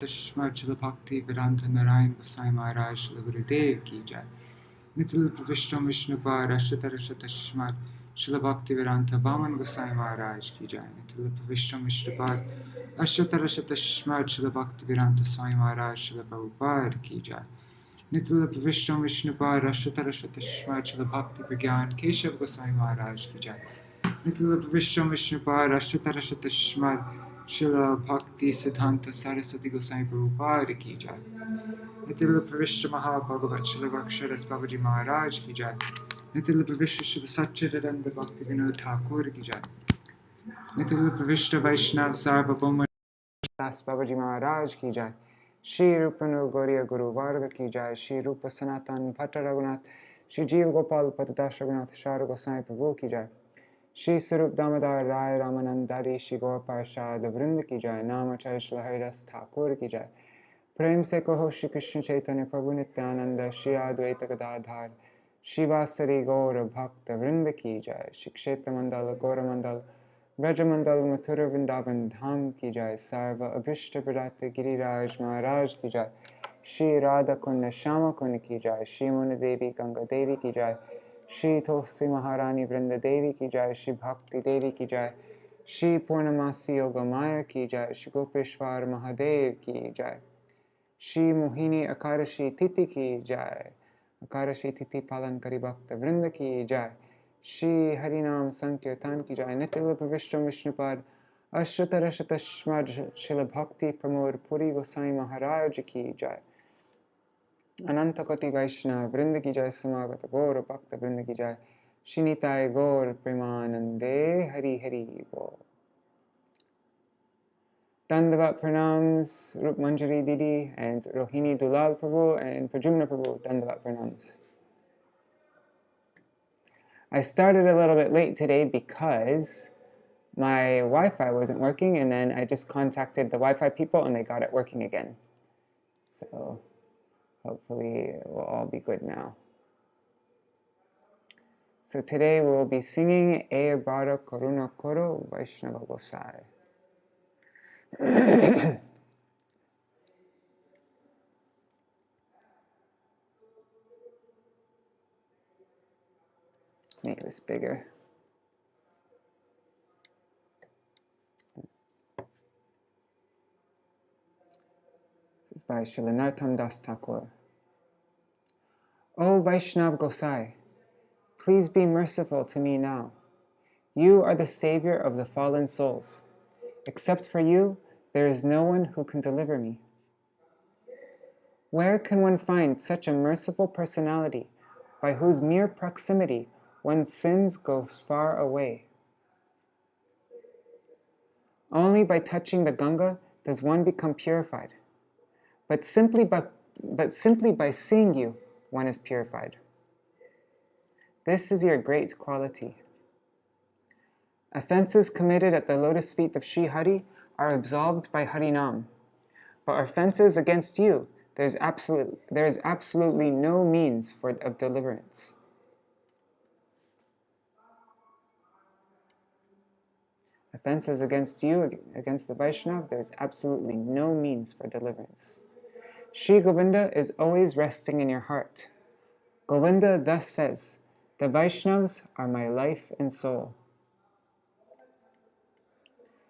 Tashma Śrīla Bhakti Vedanta Narayan Gosvāmī Mahārāja Śrīla Gurudev ki jai. Nitila Pravishtam Vishnupad Ashtatarasha Tashma Śrīla Bhakti Vedanta Vaman Gosvāmī Mahārāja ki jai. Nitila Pravishtam Vishnupad Ashtatarasha Tashma Śrīla Bhakti Vedanta Swami Mahārāja Śrīla Prabhupada ki jai. Nitila Pravishtam Vishnupad Ashtatarasha Tashma Śrīla Bhakti Vigyan Keshav Gosvāmī Mahārāja ki jai. Nitila Pravishtam Vishnupad Ashtatarasha Tashma Śrīla Bhakti Siddhanta Saraswati Gosvāmī Prabhupada ki jai. Nitila Pravishta Mahābhagavat Śrīla Vaksharas Babaji Mahārāja ki jai. Nitila Pravishta Śrīla Satchidananda Bhakti Vinod Thakur ki jai. Nitila Pravishta Vaishnav Sarvabhauma Das Babaji Mahārāja ki jai. Shri Rupanu Gauriya Guru Varga ki jai. Shri Rupa Sanatan Bhatta Raghunath Shri Jeev Gopal Patadash Raghunath Shara Gosvāmī Prabhu ki jai. Shri Sarup Damodar Rai Ramanandari Shri Gaur Parshad Vrinda ki jai. Namacharya Śrīla Haridas Thakur ki jai. Prem se kaho Shri Krishna Chaitanya Prabhu Nityananda Shri Advaita Gadadhar Shri Vasari Gaura Bhakta Vrinda ki jai. Shri Kshetra Mandala Gaura Mandala Braja Mandala Mathura Vrindavan Dham ki jai. Sarva Abhishta Pradata Giriraj Maharaj ki jai. Shri Radha Kunda Shama Kunda ki jai. Shri Muna Devi Ganga Devi ki jai. Shri Tulsi Maharani Vrinda Devi ki jai. Shri Bhakti Devi ki jai. Shri Purnamasi Yoga Maya ki jai. Shri Gopeshwar Mahadev ki jai. Shri Mohini Akarashi Titi ki jai. Akarashi Titi Palankari Bhakta Vrinda ki jai. Shri Harinam Sankirtan ki jai. Nitila Pravishtam Vishnupad Ashtatarashatashmad Śrīla Bhakti Pramoda Purī Gosvāmī Mahārāja ki jai. Ananta Koti Vaishnava Vrinda ki jai. Samagata Gaura Bhakta Vrinda ki jai. Shri Nitai Gaur Premanande Hari Hari Bol. Dandavat Pranams, Rup Manjari Didi, and Rohini Dulal Prabhu, and Prajumna Prabhu, Dandavat Pranams. I started a little bit late today because my Wi-Fi wasn't working, and then I just contacted the Wi-Fi people and they got it working again. So hopefully it will all be good now. So today we'll be singing E Bhara Karuna Koro Vaishnava Gosai. Make this bigger. This is by Śrīla Narottam Das Thakur. O Vaishnav Gosai, please be merciful to me now. You are the savior of the fallen souls. Except for you, there is no one who can deliver me. Where can one find such a merciful personality by whose mere proximity one's sins go far away? Only by touching the Ganga does one become purified. But simply by seeing you, one is purified. This is your great quality. Offenses committed at the lotus feet of Sri Hari are absolved by Harinam. But offenses against you, there is absolutely no means of deliverance. Offenses against you, against the Vaishnav, there is absolutely no means for deliverance. Shri Govinda is always resting in your heart. Govinda thus says, the Vaishnavas are my life and soul.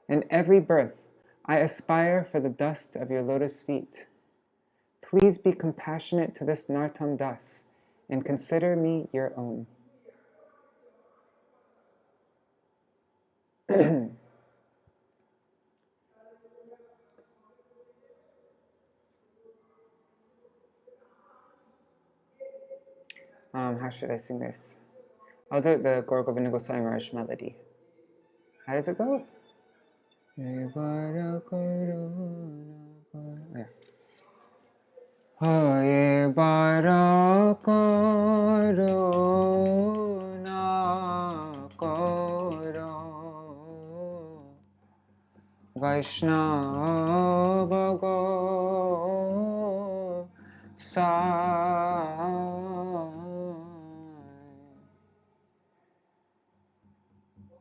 In every birth, I aspire for the dust of your lotus feet. Please be compassionate to this Narottam Das and consider me your own. How should I sing this? I'll do it the Gaur Govinda Goswami Maharaj melody. How does it go? Yeah. Hoye bara karuna karo Vaishnava Gosai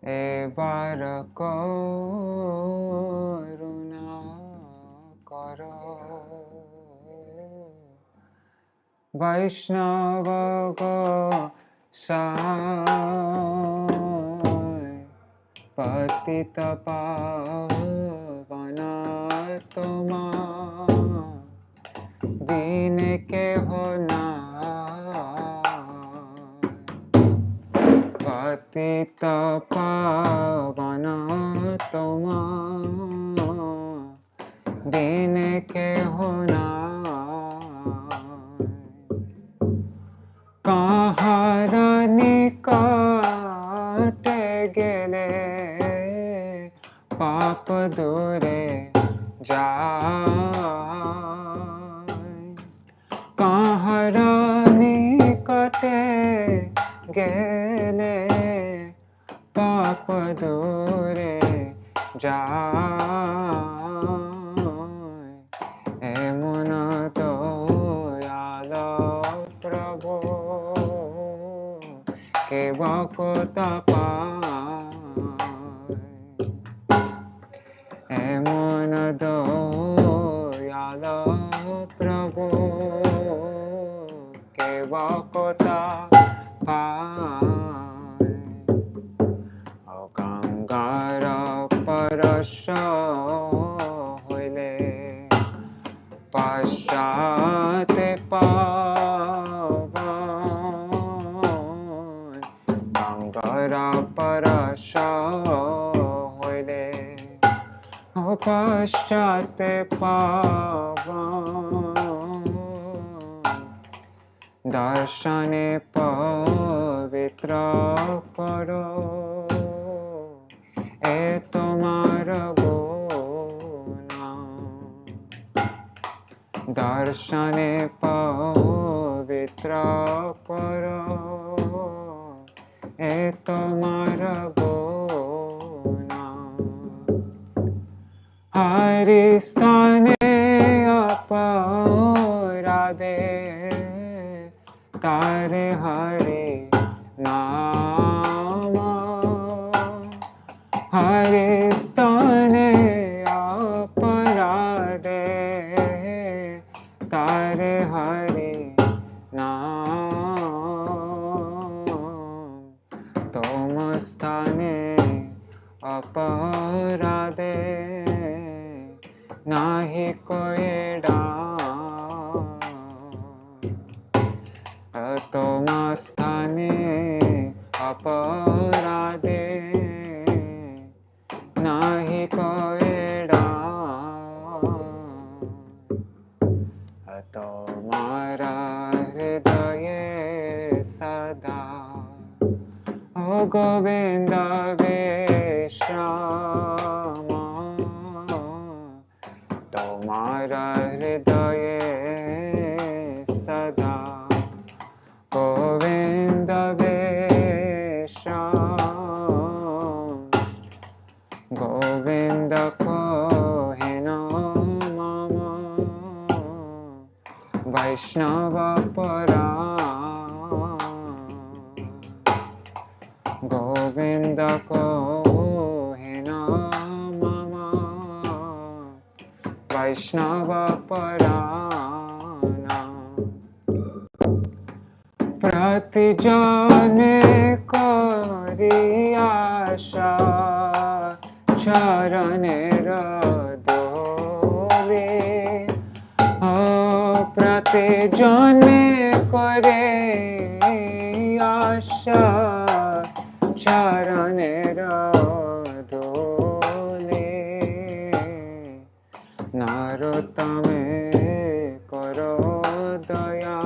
E bara karuna karo Vaishnava Gosvāmī Patita Pavana Tuma Dīn ke ho Patita Pavana Tuma Dīn ke ho কাহারা নিকটে গেলে পাপ দূরে যায় কাহারা নিকটে গেলে পাপ দূরে যায় এমন দয়াল প্রভু কে বকতা পায় এমন দয়াল প্রভু কে বকতা পায় গঙ্গার পরশ হইলে পশ্চাতে পরশ হইলে পশ্চাতে পাবন দর্শনে পবিত্র করো এ তোমার গুণ দর্শনে পবিত্র করো এ তোমার গুণ হরি স্থানে অপরাধে তারে হরি নাম হরি স্থানে অপরাধে তারে হরি স্থানে অপরাধে নাহি কোয়েডা তোমা স্থানে অপরাধে নাহি কোয়েডা তোমার হৃদয়ে সদা O Govinda Vishrama Tomara hridaye sada Govinda Vishrama Govinda kohena mama Vaishnava para Govinda kohena mama Vaishnava parana Pratijane kori asha charanera dole Pratijane kore asha charanera dole narotame karo daya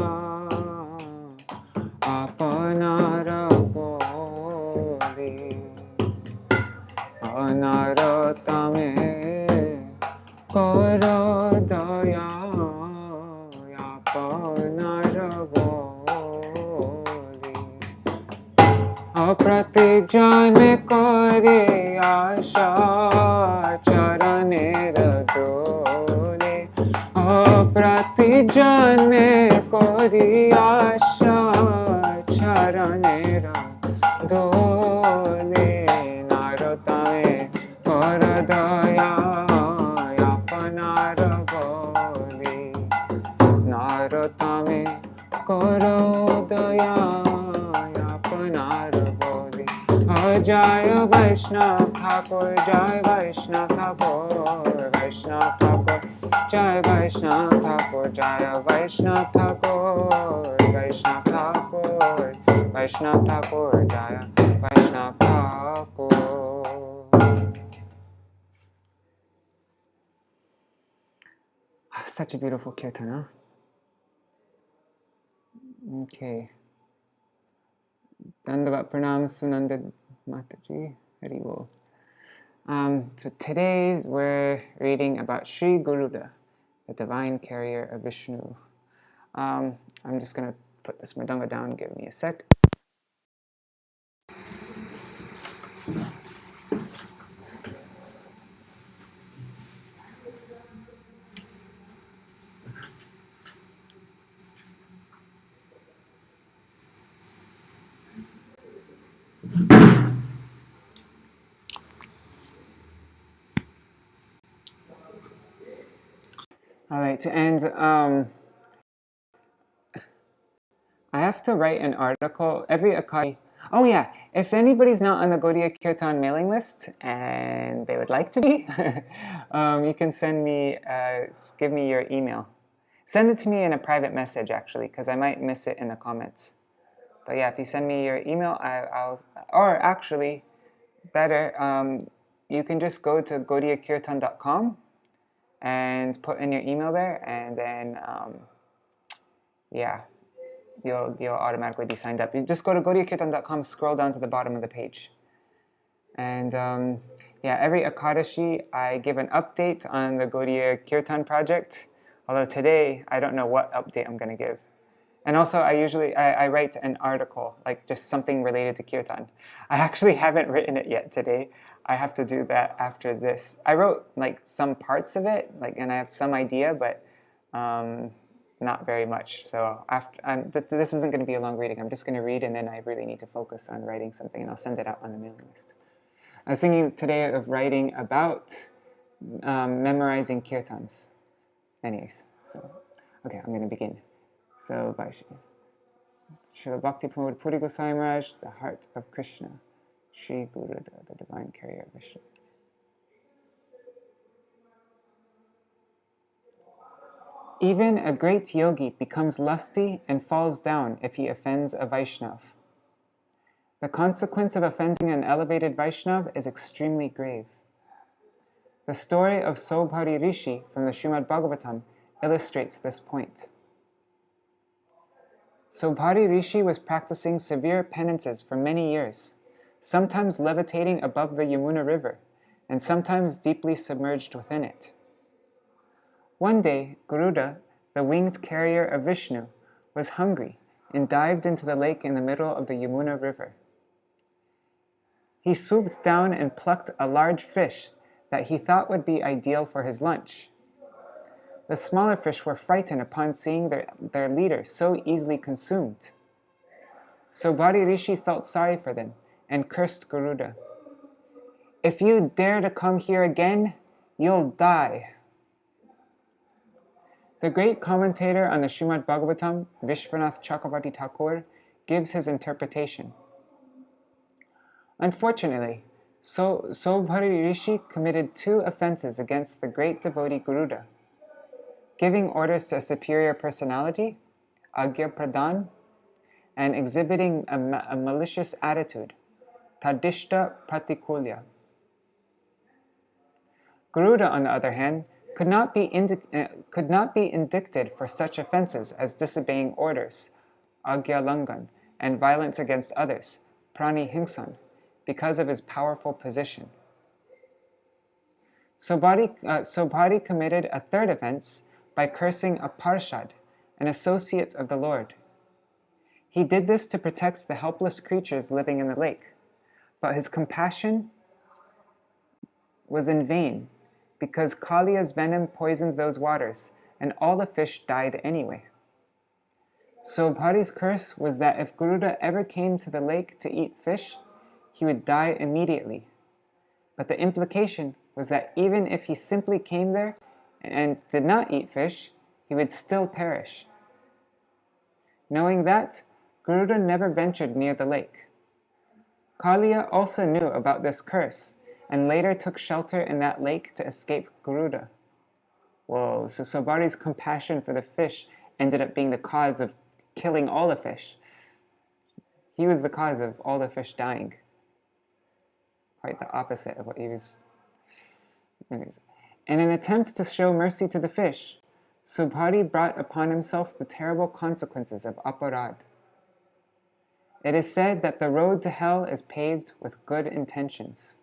apanara boli narotame karo daya apanara boli Pratijane kore asha charanera dole Pratijane kore asha charanera dole Narotame kara daya apanara bole tame karo daya apnar bodhi. Jai Vaishnav Thakur, Jai Vaishnav Thakur, Vaishnav Thakur, Jai Vaishnav Thakur, Jai Vaishnav Thakur, Vaishnav Thakur, Vaishnav Thakur, Jai Vaishnav Thakur. Such a beautiful kirtan, huh? Okay. Dandavat Pranam Sunanda Mataji. Hari Bol. So today we're reading about Sri Garuḍa, the divine carrier of Vishnu. I'm just going to put this mridanga down, give me a sec. All right, and I have to write an article every Akadi. Oh yeah, if anybody's not on the Gaudiya Kirtan mailing list and they would like to be, you can send me, give me your email. Send it to me in a private message actually, because I might miss it in the comments. But yeah, if you send me your email, or actually, better, you can just go to gaudiyakirtan.com and put in your email there, and then, yeah, you'll automatically be signed up. You just go to gaudiyakirtan.com, scroll down to the bottom of the page. And yeah, every Akadashi, I give an update on the Gaudiya Kirtan project, although today, I don't know what update I'm going to give. And also, I write an article, like just something related to Kirtan. I actually haven't written it yet today. I have to do that after this. I wrote like some parts of it, and I have some idea, but not very much. So this isn't going to be a long reading. I'm just going to read, and then I really need to focus on writing something, and I'll send it out on the mailing list. I was thinking today of writing about memorizing Kirtans. Anyways, so, okay, I'm going to begin. So, by Śrīla Bhakti Pramoda Purī Gosvāmī Mahārāja, the heart of Krishna, Sri Garuḍa, the divine carrier of Vishnu. Even a great yogi becomes lusty and falls down if he offends a Vaishnav. The consequence of offending an elevated Vaishnav is extremely grave. The story of Saubhari Rishi from the Srimad Bhagavatam illustrates this point. Saubhari Rishi was practicing severe penances for many years, sometimes levitating above the Yamuna river, and sometimes deeply submerged within it. One day, Garuḍa, the winged carrier of Vishnu, was hungry and dived into the lake in the middle of the Yamuna river. He swooped down and plucked a large fish that he thought would be ideal for his lunch. The smaller fish were frightened upon seeing their leader so easily consumed. Saubhari Rishi felt sorry for them and cursed Garuḍa. "If you dare to come here again, you'll die." The great commentator on the Srimad Bhagavatam, Vishwanath Chakravarti Thakur, gives his interpretation. Unfortunately, Saubhari Rishi committed 2 offenses against the great devotee Garuḍa: giving orders to a superior personality, Agya Pradhan, and exhibiting a malicious attitude, Tadishta Pratikulya. Garuḍa, on the other hand, could not be indicted for such offenses as disobeying orders, Agya Langan, and violence against others, Prani Hingsan, because of his powerful position. Saubhari committed a 3rd offense by cursing a Parshad, an associate of the Lord. He did this to protect the helpless creatures living in the lake, but his compassion was in vain, because Kaliya's venom poisoned those waters, and all the fish died anyway. Saubhari's curse was that if Garuḍa ever came to the lake to eat fish, he would die immediately. But the implication was that even if he simply came there and did not eat fish, he would still perish. Knowing that, Garuda never ventured near the lake. Kaliya also knew about this curse and later took shelter in that lake to escape Garuda. Whoa, so Saubhari's compassion for the fish ended up being the cause of killing all the fish. He was the cause of all the fish dying. Quite the opposite of what he was. Anyways. In an attempt to show mercy to the fish, Saubhari brought upon himself the terrible consequences of aparad. It is said that the road to hell is paved with good intentions.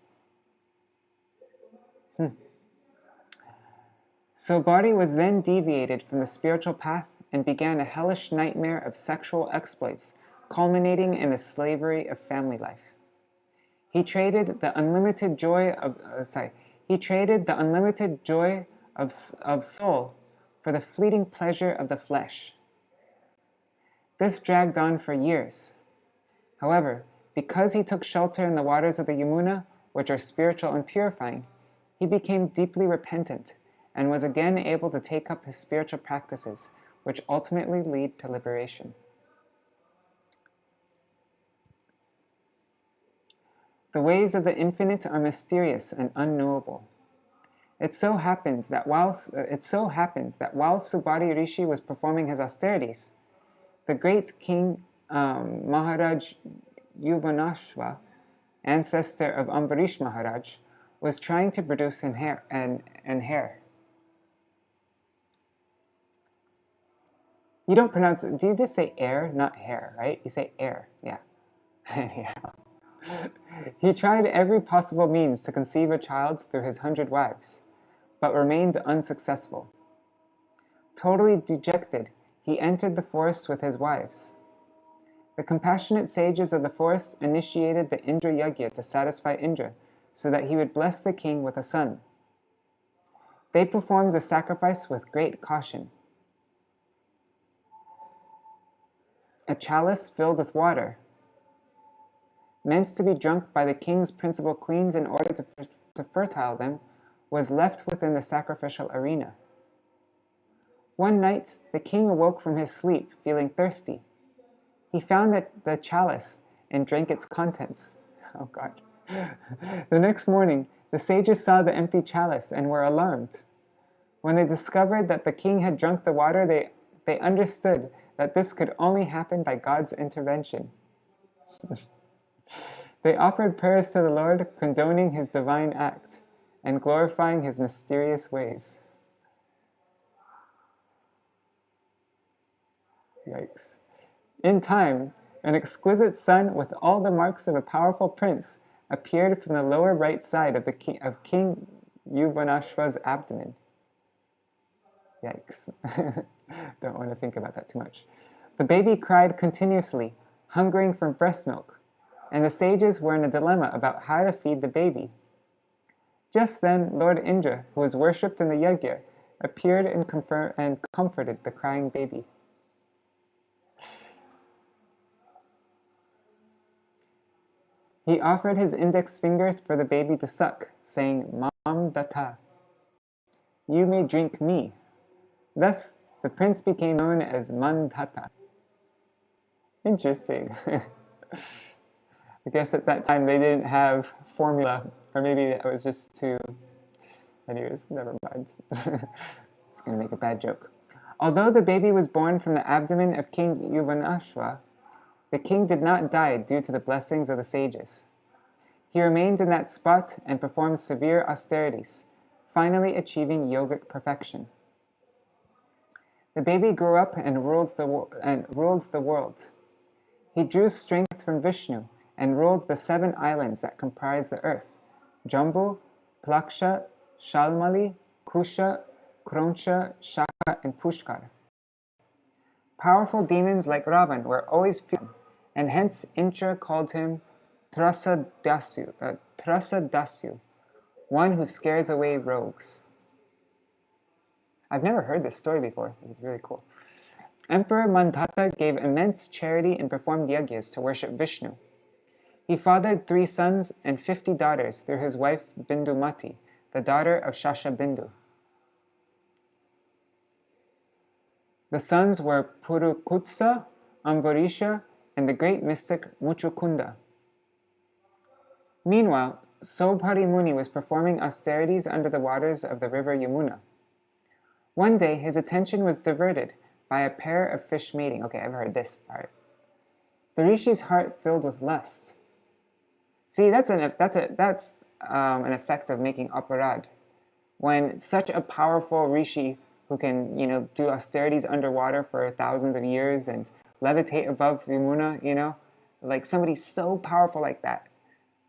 Saubhari was then deviated from the spiritual path and began a hellish nightmare of sexual exploits, culminating in the slavery of family life. He traded the unlimited joy of soul for the fleeting pleasure of the flesh. This dragged on for years. However, because he took shelter in the waters of the Yamuna, which are spiritual and purifying, he became deeply repentant and was again able to take up his spiritual practices, which ultimately lead to liberation. The ways of the infinite are mysterious and unknowable. It so happens that while Saubhari Rishi was performing his austerities, the great king Mahārāja Yuvanashva, ancestor of Ambarish Maharaj, was trying to produce an heir. You don't pronounce it. Do you just say heir, not hair, right? You say heir, yeah. Anyhow. He tried every possible means to conceive a child through his 100 wives, but remained unsuccessful. Totally dejected, he entered the forest with his wives. The compassionate sages of the forest initiated the Indra Yajna to satisfy Indra, so that he would bless the king with a son. They performed the sacrifice with great caution. A chalice filled with water, meant to be drunk by the king's principal queens in order to fertile them, was left within the sacrificial arena. One night, the king awoke from his sleep, feeling thirsty. He found the chalice and drank its contents. Oh God. The next morning, the sages saw the empty chalice and were alarmed. When they discovered that the king had drunk the water, they understood that this could only happen by God's intervention. They offered prayers to the Lord, condoning his divine act and glorifying his mysterious ways. Yikes. In time, an exquisite son with all the marks of a powerful prince appeared from the lower right side of King Yuvanashva's abdomen. Yikes. Don't want to think about that too much. The baby cried continuously, hungering for breast milk, and the sages were in a dilemma about how to feed the baby. Just then, Lord Indra, who was worshipped in the yajna, appeared and comforted the crying baby. He offered his index finger for the baby to suck, saying, "Mam datta," you may drink me. Thus, the prince became known as Mandhata. Interesting. I guess at that time they didn't have formula, or maybe it was just too... Anyways, never mind. It's going to make a bad joke. Although the baby was born from the abdomen of King Yuvanashva, the king did not die due to the blessings of the sages. He remained in that spot and performed severe austerities, finally achieving yogic perfection. The baby grew up and ruled the world. He drew strength from Vishnu and ruled the 7 islands that comprise the earth: Jambu, Plaksha, Shalmali, Kusha, Kronsha, Shaka, and Pushkar. Powerful demons like Ravan were always feared, and hence Indra called him Trasadasyu, one who scares away rogues. I've never heard this story before. It's really cool. Emperor Mandhata gave immense charity and performed yajnas to worship Vishnu. He fathered 3 sons and 50 daughters through his wife Bindumati, the daughter of Shashabindu. The sons were Purukutsa, Ambarisha, and the great mystic Muchukunda. Meanwhile, Sobhari Muni was performing austerities under the waters of the river Yamuna. One day, his attention was diverted by a pair of fish mating. Okay, I've heard this part. The rishi's heart filled with lust. See, that's an effect of making aparad. When such a powerful rishi who can, do austerities underwater for thousands of years and levitate above Yamuna, like somebody so powerful like that.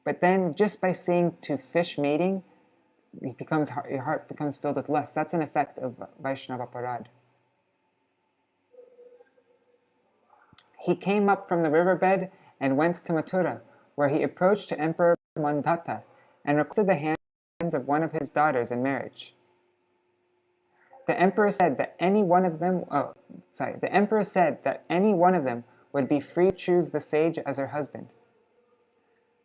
But then just by seeing two fish mating, your heart becomes filled with lust. That's an effect of Vaishnava Aparad. He came up from the riverbed and went to Mathura, where he approached to Emperor Mandata and requested the hand of one of his daughters in marriage. The emperor said that any one of them would be free to choose the sage as her husband.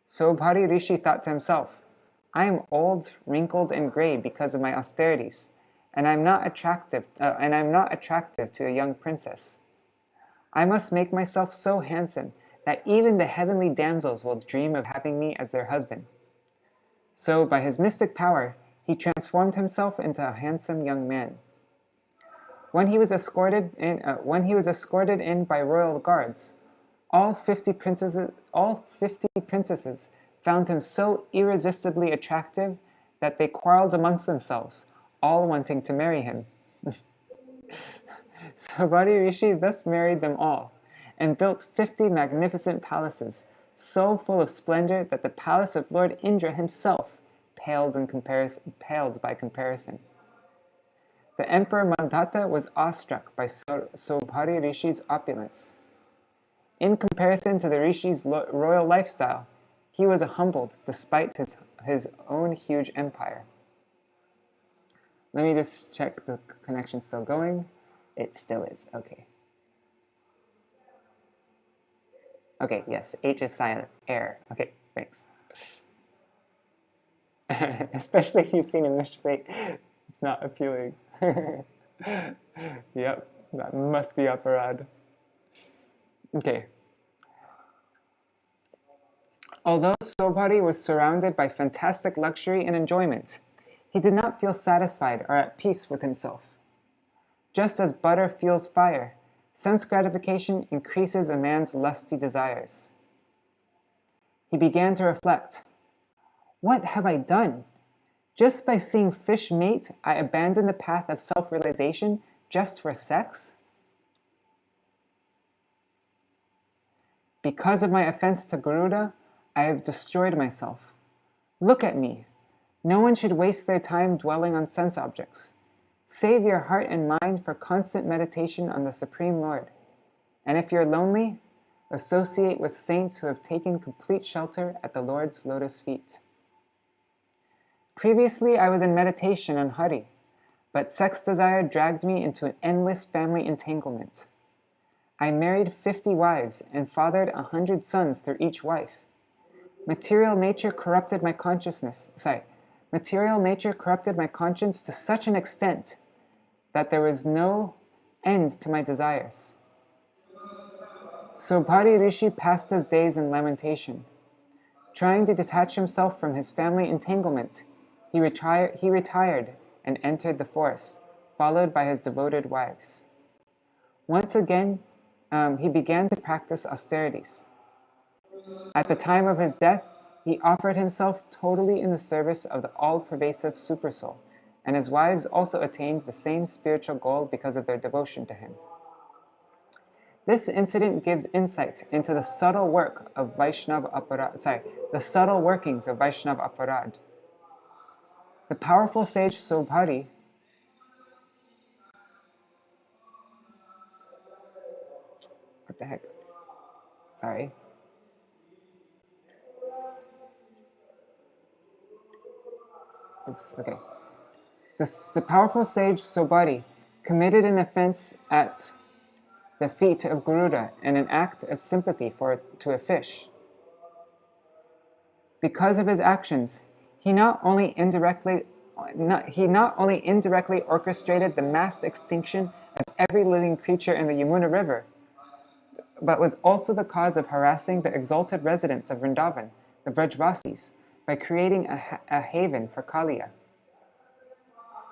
Sobhari Rishi thought to himself, I am old, wrinkled, and gray because of my austerities, and I'm not attractive to a young princess. I must make myself so handsome that even the heavenly damsels will dream of having me as their husband. So, by his mystic power, he transformed himself into a handsome young man. When he was escorted in by royal guards, all 50 princesses found him so irresistibly attractive that they quarreled amongst themselves, all wanting to marry him. Sobhari Rishi thus married them all, and built 50 magnificent palaces, so full of splendor that the palace of Lord Indra himself paled by comparison. The Emperor Mandata was awestruck by Sobhari Rishi's opulence. In comparison to the Rishi's royal lifestyle, he was humbled despite his own huge empire. Let me just check the connection's still going. It still is, okay. Okay, yes, H is silent, air. Okay, thanks. Especially if you've seen a mishtake, it's not appealing. Yep, that must be aparad. Okay. Although Sobhari was surrounded by fantastic luxury and enjoyment, he did not feel satisfied or at peace with himself. Just as butter fuels fire, sense gratification increases a man's lusty desires. He began to reflect, what have I done? Just by seeing fish mate, I abandoned the path of self-realization just for sex? Because of my offense to Garuḍa, I have destroyed myself. Look at me. No one should waste their time dwelling on sense objects. Save your heart and mind for constant meditation on the Supreme Lord. And if you're lonely, associate with saints who have taken complete shelter at the Lord's lotus feet. Previously, I was in meditation on Hari, but sex desire dragged me into an endless family entanglement. I married 50 wives and fathered 100 sons through each wife. Material nature corrupted my conscience to such an extent that there was no end to my desires. Sobhari Rishi passed his days in lamentation. Trying to detach himself from his family entanglement, he retired and entered the forest, followed by his devoted wives. Once again, he began to practice austerities. At the time of his death, he offered himself totally in the service of the all-pervasive Supersoul, and his wives also attained the same spiritual goal because of their devotion to him. This incident gives insight into the subtle work of the subtle workings of Vaishnava Aparad. The powerful sage Sobhari what the heck? Sorry. Oops, okay. The powerful sage Sobhari committed an offense at the feet of Garuḍa in an act of sympathy to a fish. Because of his actions, he not only indirectly orchestrated the mass extinction of every living creature in the Yamuna River, but was also the cause of harassing the exalted residents of Vrindavan, the Vrajvasis, by creating a haven for Kaliya.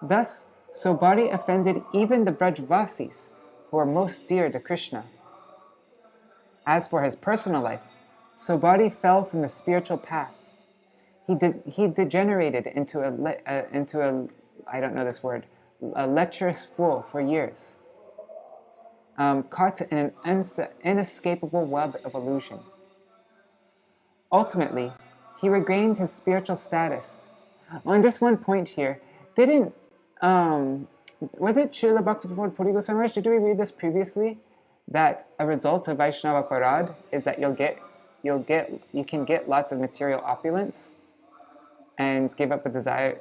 Thus, Sobari offended even the Vrajvasis, who were most dear to Krishna. As for his personal life, Sobari fell from the spiritual path. He degenerated into a I don't know this word, a lecherous fool for years, caught in an inescapable web of illusion. Ultimately, he regained his spiritual status. On just one point here, didn't was it Śrīla Bhakti Purī Gosvāmī? Did we read this previously? That a result of Vaishnava Parad is that you can get lots of material opulence and give up a desire,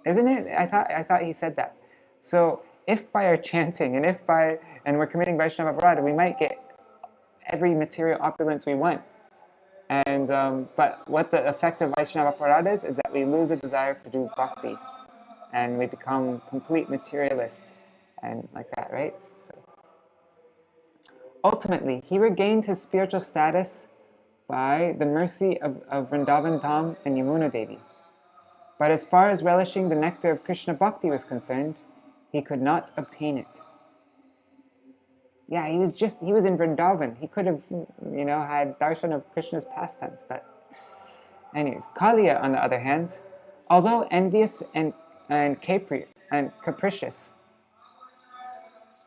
isn't it? I thought he said that. So if by our chanting and we're committing Vaishnava Parad, we might get every material opulence we want. And but what the effect of Vaishnava Parad is that we lose a desire to do bhakti, and we become complete materialists, and like that, right? So ultimately, he regained his spiritual status by the mercy of Vrindavan Dham and Yamuna Devi. But as far as relishing the nectar of Krishna Bhakti was concerned, he could not obtain it. Yeah, he was in Vrindavan. He could have, had darshan of Krishna's pastimes. But anyways, Kaliya, on the other hand, although envious and capricious,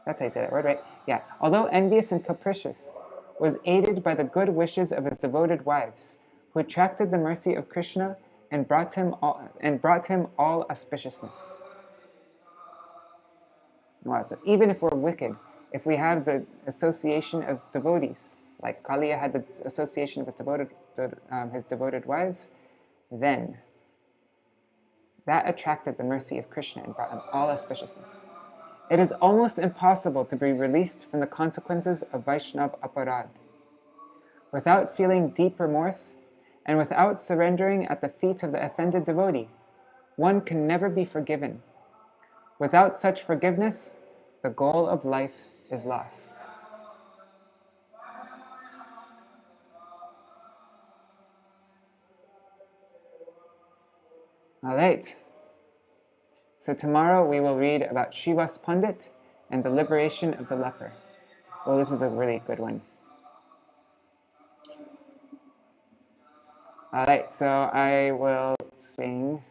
that's how you say that word, right? Yeah, although envious and capricious, was aided by the good wishes of his devoted wives, who attracted the mercy of Krishna and brought him all auspiciousness. Wow, so even if we're wicked, if we have the association of devotees, like Kaliya had the association of his devoted wives, then that attracted the mercy of Krishna and brought him all auspiciousness. It is almost impossible to be released from the consequences of Vaishnav aparad. Without feeling deep remorse, and without surrendering at the feet of the offended devotee, one can never be forgiven. Without such forgiveness, the goal of life is lost. All right. So tomorrow we will read about Srivas Pandit and the liberation of the leper. Well, this is a really good one. All right, so I will sing.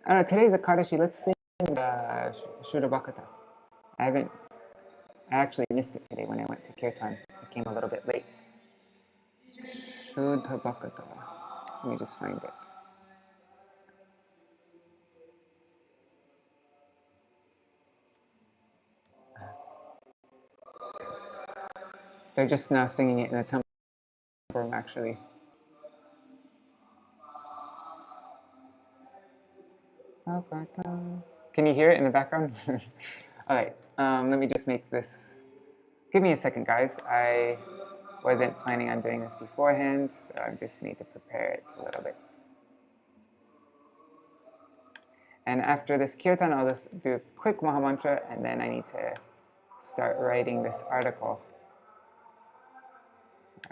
I don't know, today's Ekadashi. Let's sing Shuddha Bhakata. I actually missed it today when I went to Kirtan. I came a little bit late. Shuddha Bhakata. Let me just find it. They're just now singing it in the temple room, actually. Can you hear it in the background? All right, let me just make this. Give me a second, guys. I wasn't planning on doing this beforehand, so I just need to prepare it a little bit. And after this kirtan, I'll just do a quick Mahamantra, and then I need to start writing this article.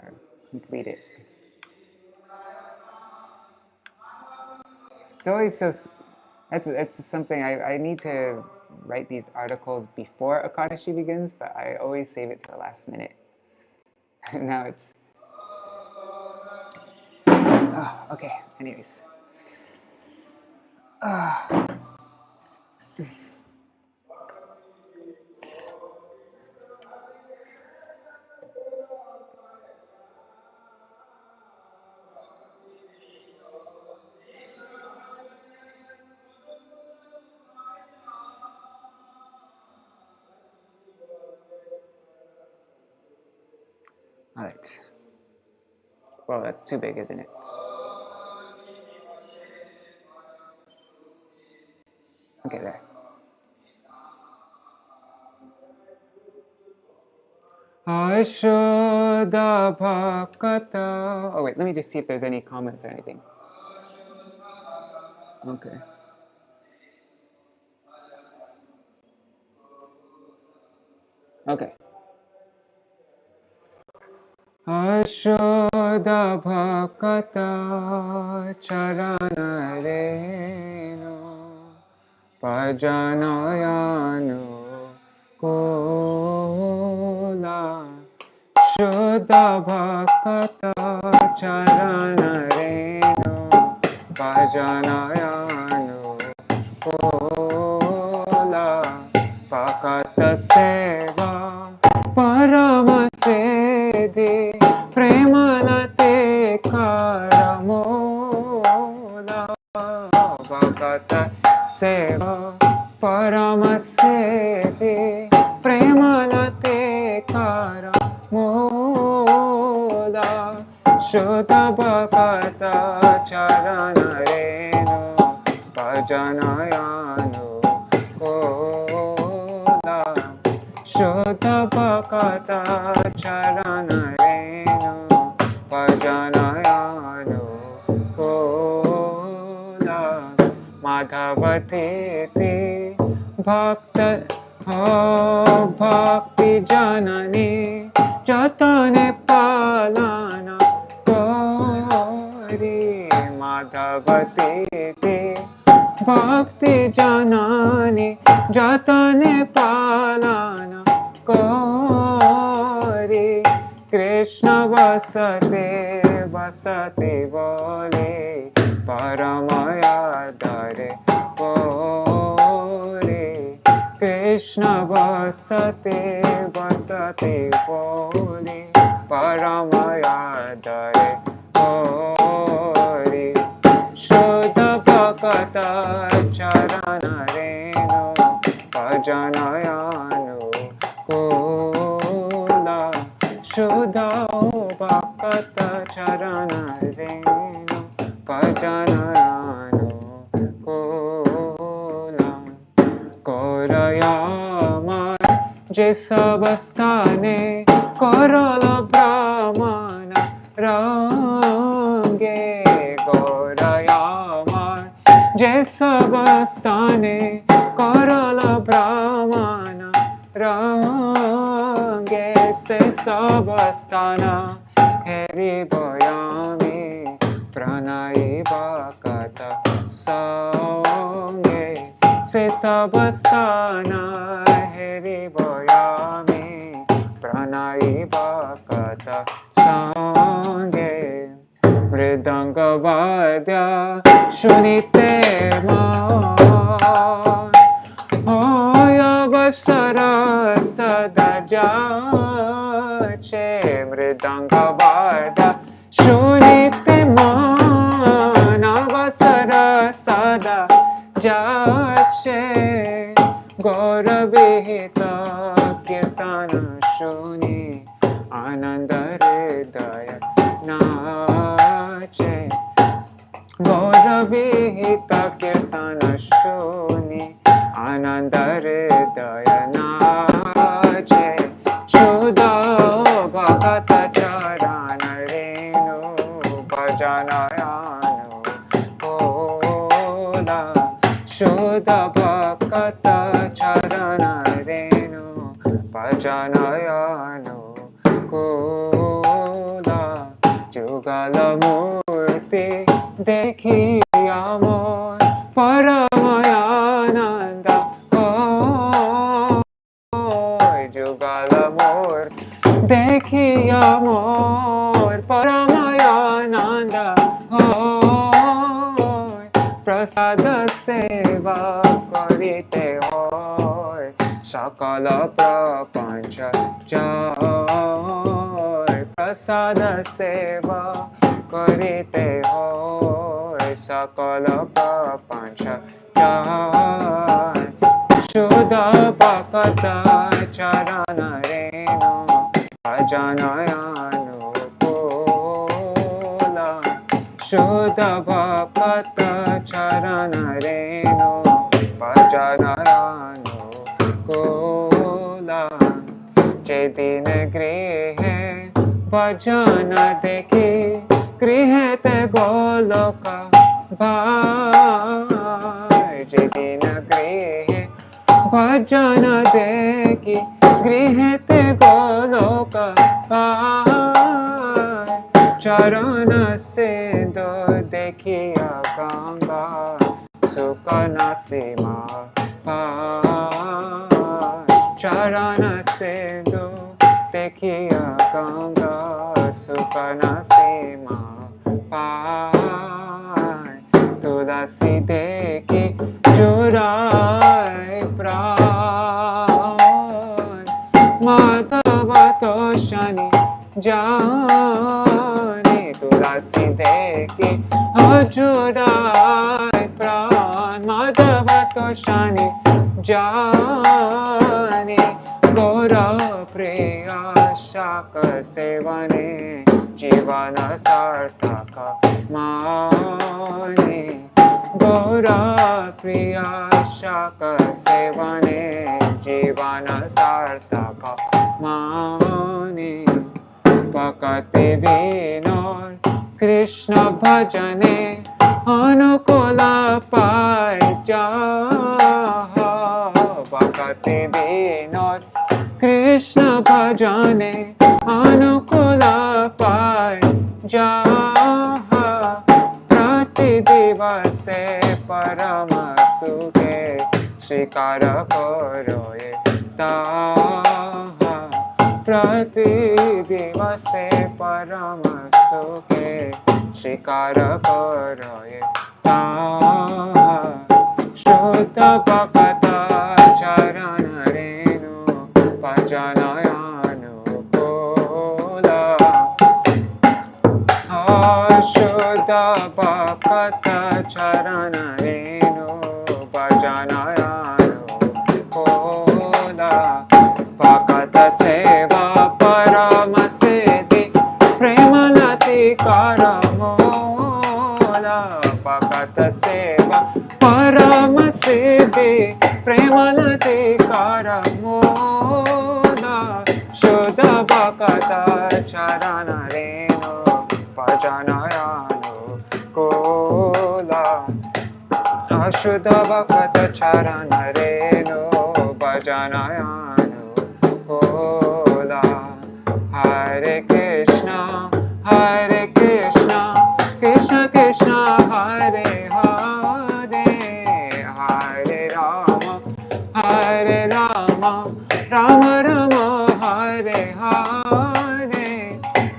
Or complete it. It's always so. It's something I need to write these articles before Ekadashi begins, but I always save it to the last minute. Now it's. Oh, okay. Anyways. All right. Well, that's too big, isn't it? Okay, there. Shuddha Bhakata. Oh wait, let me just see if there's any comments or anything. Okay. Okay. Ashoda Bhakata Charana Renu Pajanayanu Kula Shuddha Bhakata Charana Renu Pajanayanu Kula Bhakata Seva Parama Siddhi Premalate Karamola Bhakata Seva Parama Siddhi Premalate Karamola Shuddha Bhakata Charana Renu Bhajanayanu Kola Shuddha Bhakata Charana Renu Bhajanayanu Kola Madhavati Bhakta Bhakti Janani Jatane Palana Kori Madhavati Bhakti Janani Jatane Palana Kori Krishna Vasate Vasate Bole Paramaya Dare Kori Krishna Vasate Vasate Bole Paramaya Dare Kori Shuddha Bhakata Charana Renu Bhajanayanu Kula Shuddha Bhakata Charana Renu Bhajanayanu Kula Korayama Jesabastane Korala Brahmana Range Korayama Jesabastane Korala Brahmana Range Se Sabastana Heri Boyami Pranai Bhakata Sange Se Sabastana Heri Boyami Pranai Bhakata Sange Mridanga Vadya Shunite Ma Hoya Vasara Sadajache Mridanga Vadya Shunite Ma Navasara Sadajache Gauravihita Kirtana Shuni Ananda Hridaya Nache Gauravihita Kirtana Shuni Ananda Hridaya Nache Shuddha Bhakata Charana Renu Bhajanayanu Kola Shuddha Bhakata Charana Renu Bhajanayanu Kola Jugala Murti Dekhi Amor Paramayananda Hoy Jugala Murti Dekhi Amor Paramayananda Hoy Prasada Seva Karite Hoy Sakala Prapancha Jai Prasada Seva Karite Hoy Sakala Prapancha Jai Shuddha Bhakata Charana Renu Bhajanayanu Kola Shuddha Bhakata Charana Renu Bhajanayanu Kola Jedin Grihe Bhajana Dekhi Grihe Te Goloka Bhai Jedin Grihe Bhajana Dekhi Grihe Te Goloka Bhai Charana Sindhu Dekhiya Ganga Sukana Sima Pai. Charana Sindhu Dekhiya Ganga Sukana Sima Pai. Tulasi Dekhi Jurai Pran Madhava Toshani Jani. Tulasi Dekhi Jurai Pran Madhava Toshani Jani. Gaura Priya Shaka Sevane Jivana Sarthaka Mani. Gaura Priya Shaka Sevane Jivana Sarthaka Mani. Bhakti Vinod Krishna Bhajane Anukula Paija. Bhakti Vinod Krishna Bhajane Anukula Paija. Prati Divase Parama Sukhe Shikara Koroye Taha. Prati Divase Parama Sukhe Shikara Koroye Taha. Shruta Bhakata Charana Renu Pajanayanu Kola. Shruta Bhakata Charana Renu Pajanayanu Kola. Bhakata Seva Parama Siddhi Premalati Karamola. Bhakata Seva Parama Siddhi Premalati Karamola. Shuddha Bhakata Charana Renu Pajanayanu Kola. Ashuddha Bhakata Charana Renu Pajanayanu Kola. Hare Krishna Krishna Krishna Hare Hare. Hare Rama Rama Rama Hare Hare.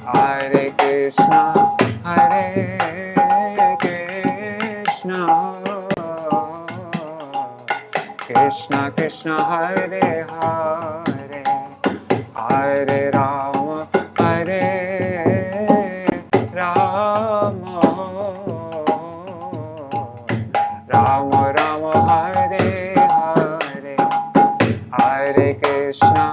Hare Krishna Krishna Krishna Hare Hare. Hare Rama Rama Rama Rama Hare Hare. Hare Krishna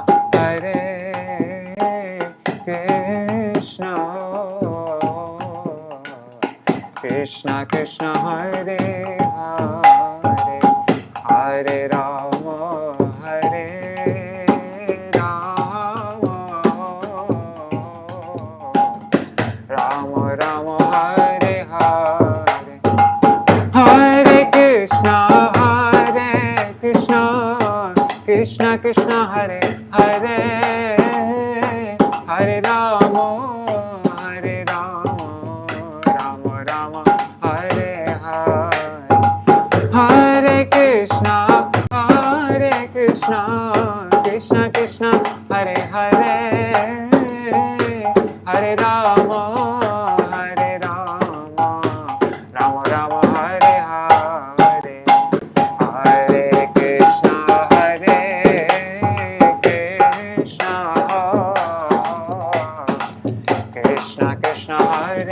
Krishna Krishna Hare Hare. Hare Rama Rama Rama Hare Hare. Hare Krishna Krishna Krishna Hare Hare. Hare Rama Rama Rama Hare Hare. Hare Krishna Krishna Krishna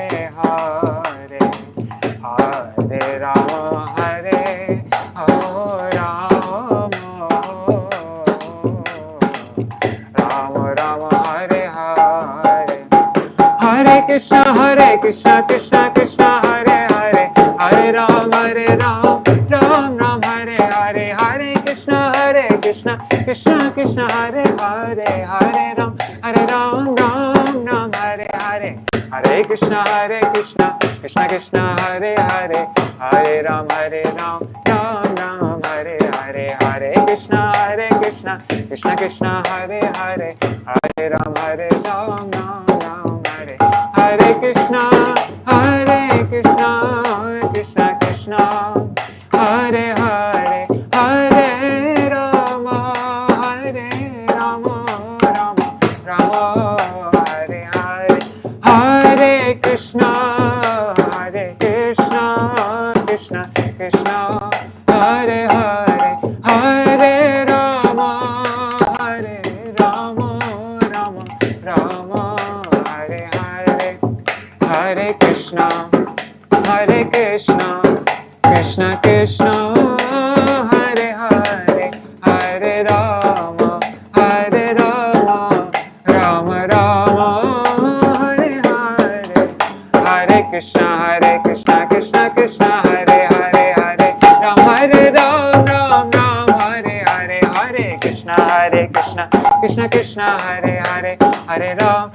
Hare Hare. Hare Rama Rama Rama Hare Hare. Hare Krishna Krishna Krishna Hare Hare. Hare Rama Rama Rama Hare Hare. Hare Krishna Krishna Krishna Hare Hare. Hare Ram Ram Ram Hare Hare. Hare Krishna Krishna Krishna Hare Hare. Hare Ram Ram Ram Hare Hare. Hare Krishna Krishna Krishna Hare Hare. Hare Ram Ram Ram Hare Hare. Hare Krishna Krishna Krishna Hare Hare. Hare Ram Ram Ram Hare. Hare Krishna Krishna, Hare Krishna, Krishna Krishna, Hare Hare, Hare Rama, Hare Rama, Rama Rama, Hare Hare, Hare Krishna, Krishna Krishna, Hare Hare, Hare Ram, Ram Ram, Hare Hare, Hare Krishna, Krishna Krishna, Hare Hare, Hare Ram,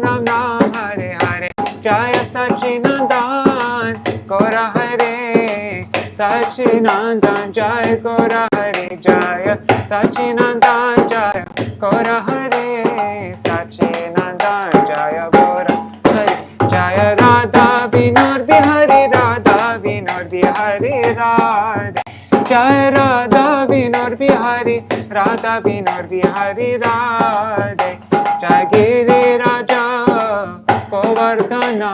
Ram Ram, Hare Hare. Jaya Sachinandan, Gaura Hare, Sachinandan, Jaya Gaura Hare, Jaya Sachinandan, Jaya Gaura Hare, Sachinandan, Jaya Gaura Hare, Jaya Radha Vinod Bihari, Radha Vinod Bihari, Radha, Jaya Radha Vinod Bihari, Radha Vinod Bihari, Radha, Jaya Giri Raja Govardhana,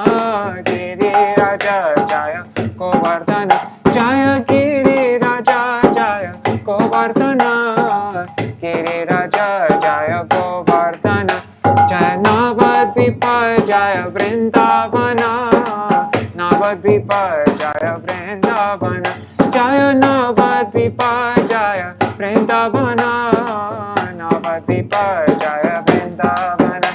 Giri Raja Jaya Govardhana, Jaya Giri Raja Jaya Govardhana, Giri Raja Jaya Govardhana, Jaya Navadvipa Jaya Vrindavana, Navadvipa Jaya Vrindavana, Jaya Navadvipa Jaya Vrindavana, Navadvipa Jaya Vrindavana,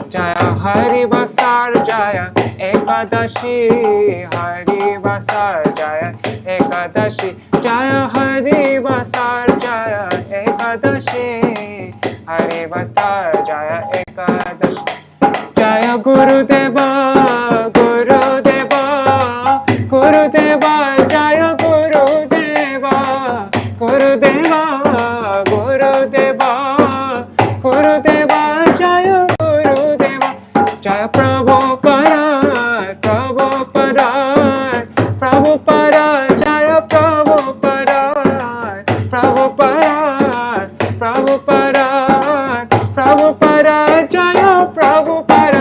Jaya Hari Vasar Jaya Ekadashi, Hari Vasar Jaya Ekadashi, Jaya Hari Vasar Jaya Ekadashi, Hari Vasar Jaya Ekadashi, Jaya Gurudeva, Gurudeva, Gurudeva, Jaya Gurudeva, Gurudeva, Gurudeva, Gurudeva, Jaya Gurudeva, Jaya Prabhupada, Prabhupada, Prabhupada, Jaya Prabhupada, Prabhupada, Prabhupada, Prabhupada, Jaya Prabhupada,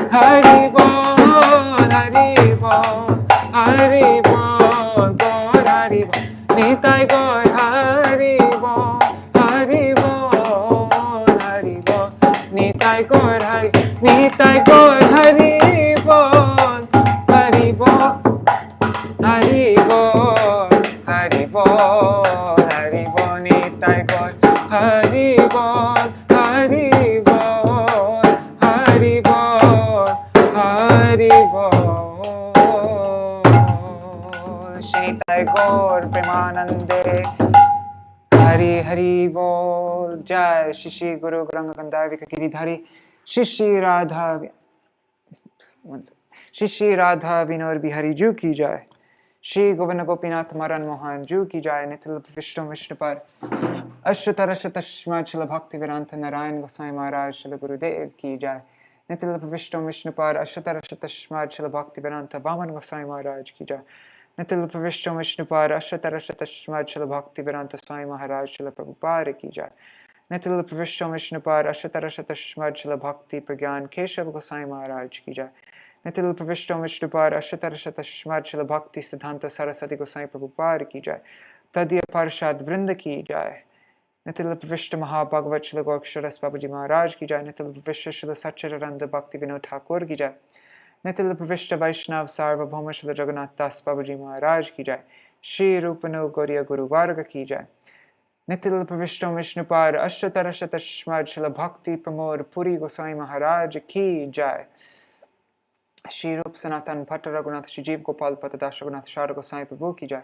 Hari Bol, Hari Bol, Hari Bol, Gaur Hari Bol, Nitai Gaur Hari Bol, Hari Bol, Hari Bol, Nitai Gaur Hari, Nitai Gaur Hari Bol, Hari Bol, Hari Bol, Hari Bol, Hari Bol, Nitai Gaur Hari Bol, Hari Bol, Hari Bol, Hari Bol, Shri Nitai Gaur Premanande, Hari Hari Bol, Jai Shri Guru Gauranga Gandharvika Giridhari, Shri Radha, Shri Radha Vinod Bihari Ju ki Jai, Shri Govinda Gopinath Maran Mohan Ju ki Jai, Nitil Vishnu Vishnupad, Ashtatara Shatashma Chila Bhakti Vedanta Narayan Gosvāmī Mahārāja Shila Gurudev ki Jai, Nitil Vishnu Vishnupad, Ashtatara Shatashma Chila Bhakti Vedanta Vaman Gosvāmī Mahārāja ki Jai, Nitil Vishnu Vishnupad, Ashtatara Shatashma Chila Bhakti Vedanta Swami Mahārāja Shila Prabhupada ki Jai, Nitil Vishnu Vishnupad, Ashtatara Shatashma Chila Bhakti Pragyan Keshav Gosvāmī Mahārāja ki Jai, Nitil Vishnu Vishnupad, Ashtatara Shatashma Chila Bhakti Siddhanta Saraswati Gosvāmī Prabhupada ki Jai, Tadya Parshad Vrinda ki Jai, Nitil Vishnu Mahabhagavat Shila Gorksharas Babaji Maharaj ki Jai, Nitil Vishnu Shila Satchidananda Bhakti Vinod Thakur ki Jai, Nitil Vishnu Vaishnav Sarvabhauma Shila Jagannath Das Babaji Maharaj ki Jai, Shri Rupanu Gauriya Guru Varga ki Jai, Nitil Vishnu Vishnupad, Ashtatara Shatashmad Shila Bhakti Pramoda Purī Gosvāmī Mahārāja ki Jai, Shri Rup Sanatan Bhatta Raghunath Shri Jeev Gopal Patadas Raghunath Shara Gosvāmī Prabhu ki Jai,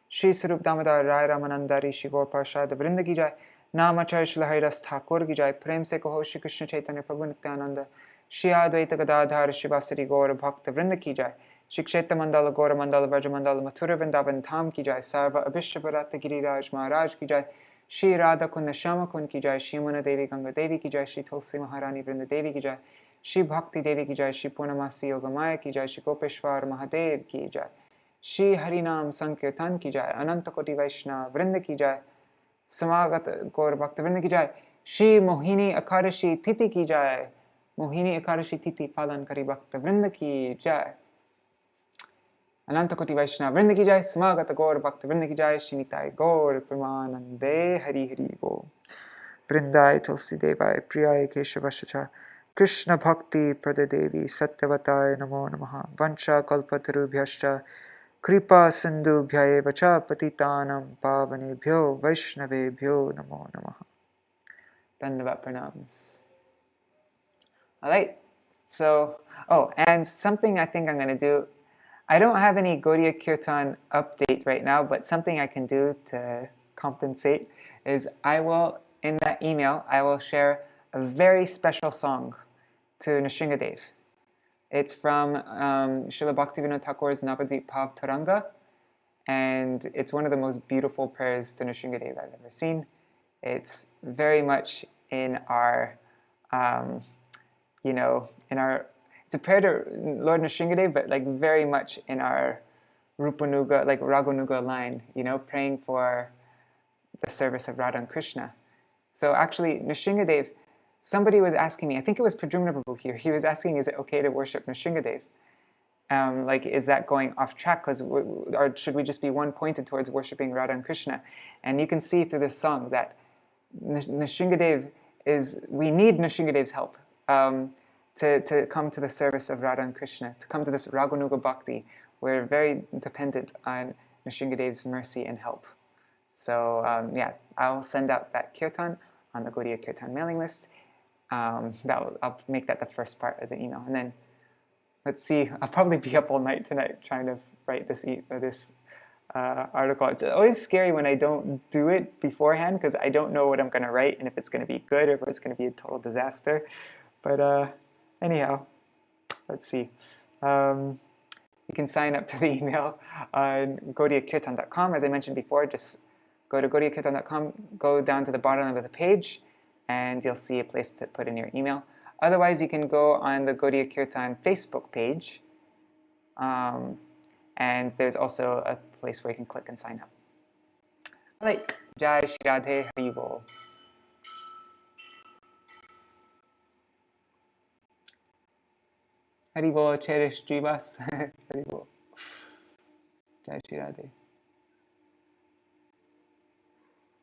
Shri Sarup Damodar Rai Ramanandari Shri Gaur Parshad Vrinda ki Jai, Namacharya Shila Haridas Thakur ki Jai, Prem se kaho Shri Krishna Chaitanya Prabhu Nityananda, Shri Advaita Gadadhar Shri Vasari Gaur Bhakta Vrinda ki Jai, Shri Kshetra Mandala Gaur Mandala Vraja Mandala Mathura Vrindavan Dham ki Jai, Sarva Abhishya Bharata Giriraj Maharaj ki Jai, Shri Radha Kunda Shama Kund ki Jai, Shri Muna Devi Ganga Devi ki Jai, Shri Tulsi Maharani Vrinda Devi ki Jai, Shri Bhakti Devi ki Jai, Shri Purnamasi Yogamaya ki Jai, Shri Gopeshwar Mahadev ki Jai, Shri Harinam Sankirtan ki Jai, Ananta Koti Vaishnava Vrinda ki Jai, Samagat Gaur Bhakta Vrinda ki Jai, Shri Mohini Akarashi Titi ki Jai, Mohini Akarashi Titi Palan Kari Bhakta Vrinda ki Jai, Ananta Koti Vaishnava Vrinda ki Jai, Samagat Gaur Bhakta Vrinda ki Jai, Shri Nitai Gaur Premanande, Hari Hari Bo, Vrindai Tulsi Devai, Priyai Keshavashacha, Krishna Bhakti Pradadevi Satyavataya Namo Namaha Vancha Kalpatarubhyascha Kripa Sindhubhya eva cha Patitanam Pavanebhyo Vaishnavebhyo Namo Namaha. Dandavat pranams. All right. So, and something I think I'm going to do, I don't have any Gaudiya Kirtan update right now, but something I can do to compensate is in that email, I will share a very special song to Nrsingadev. It's from Srila Bhaktivinoda Thakur's Navadvip Bhav Taranga, and it's one of the most beautiful prayers to Nrsingadev I've ever seen. It's very much in our, it's a prayer to Lord Nrsingadev, but like very much in our Rupanuga, like Raganuga line, praying for the service of Radha and Krishna. So actually, Nrsingadev, somebody was asking me, I think it was Pradyumna Prabhu here, he was asking, is it okay to worship Nrsingadev? Is that going off track? Or should we just be one pointed towards worshiping Radha and Krishna? And you can see through this song that Nrsingadev we need Nrsingadev's help to come to the service of Radha and Krishna, to come to this Raganuga Bhakti. We're very dependent on Nrsingadev's mercy and help. So I'll send out that kirtan on the Gaudiya Kirtan mailing list. I'll make that the first part of the email. And then, let's see, I'll probably be up all night tonight trying to write this article. It's always scary when I don't do it beforehand because I don't know what I'm going to write and if it's going to be good or if it's going to be a total disaster. But anyhow, let's see. You can sign up to the email on gaudiyakirtan.com. As I mentioned before, just go to gaudiyakirtan.com, go down to the bottom of the page, and you'll see a place to put in your email. Otherwise, you can go on the Gaudiya Kirtan Facebook page, and there's also a place where you can click and sign up. All right, Jai Shri Radhe, Hari Bol. Hari Bol, Cherish Jivas, Hari Bol. Jai Shri Radhe.